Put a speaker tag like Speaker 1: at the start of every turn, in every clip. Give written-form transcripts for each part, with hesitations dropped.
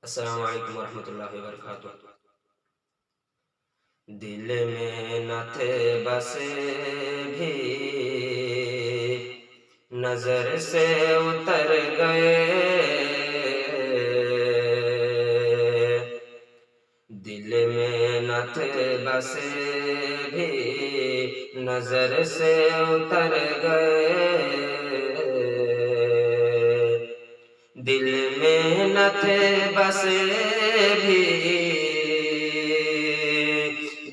Speaker 1: السلام علیکم ورحمۃ اللہ وبرکاتہ۔ دل میں نہ تھے بسے بھی نظر سے اتر گئے، دل میں نہ تھے بسے بھی نظر سے اتر گئے، دل میں نہ تھے بسے بھی،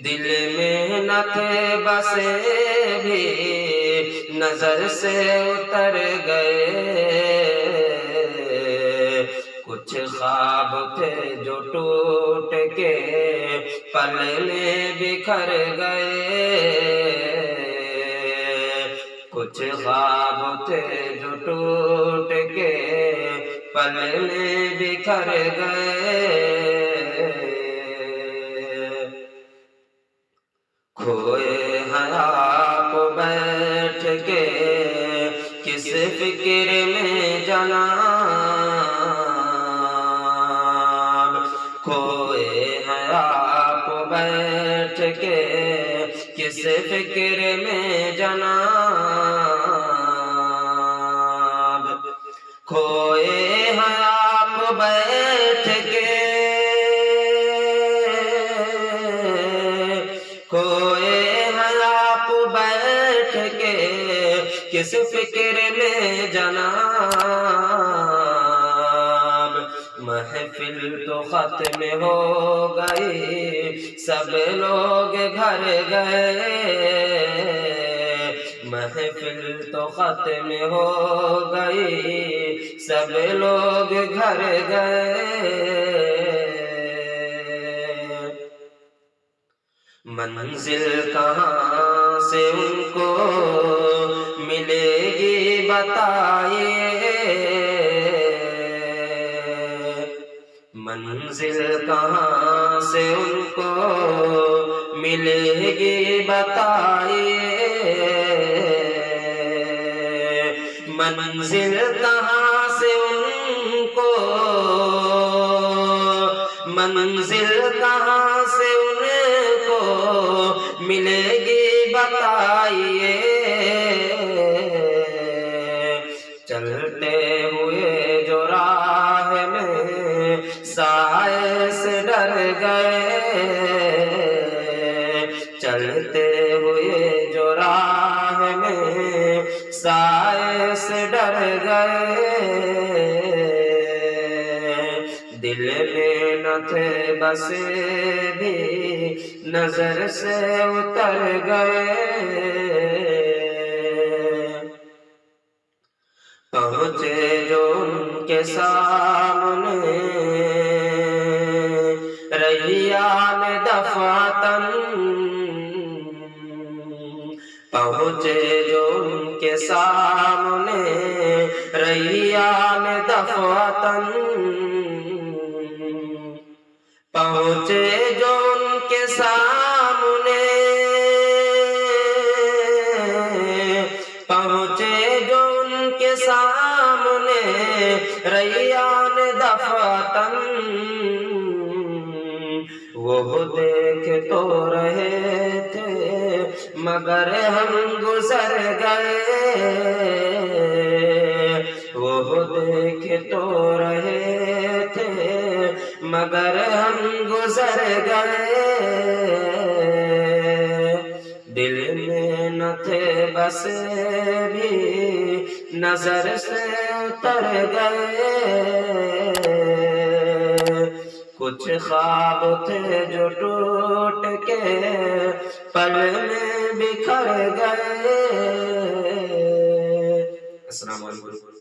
Speaker 1: دل میں نہ تھے بسے بھی نظر سے اتر گئے، کچھ خواب تھے جو ٹوٹ کے پل میں بکھر گئے، کچھ خواب تھے جو ٹوٹ کے پل میں بکھر گئے، کھوئے ہیں آپ بیٹھ کے کس فکر میں جناب، کھوئے ہیں آپ بیٹھ کے کس فکر میں جناب، کھوئے ہیں آپ بیٹھ کے، کھوئے ہیں آپ بیٹھ کے کس فکر میں جناب، محفل تو ختم ہو گئی سب لوگ گھر گئے، محفل تو ختم ہو گئی سب لوگ گھر گئے، منزل کہاں سے ان کو ملے گی بتائیے، منزل کہاں سے ان کو ملے گی بتائیے، منزل کہاں سے ان کو، منزل کہاں سے ان کو ملے گی بتائیے، چلتے ہوئے جو راہ میں سائے سے ڈر گئے، چلتے ہوئے جو راہ میں سائے سے ڈر گئے، دل میں نہ تھے بسے بھی نظر سے اتر گئے، پہنچے جو ان کے سامنے ریان دفعتاً، پہنچے جو ان کے سامنے ریان دفعتاً، پہنچے جو ان کے سامنے، پہنچے جو ان کے سامنے ریان دفعتاً، وہ دیکھ تو رہے تھے مگر ہم گزر گئے، وہ دیکھ تو رہے تھے مگر ہم گزر گئے، دل میں نہ تھے بسے بھی نظر سے اتر گئے، کچھ خواب تھے جو ٹوٹ کے پل میں بکھر گئے۔ السلام علیکم۔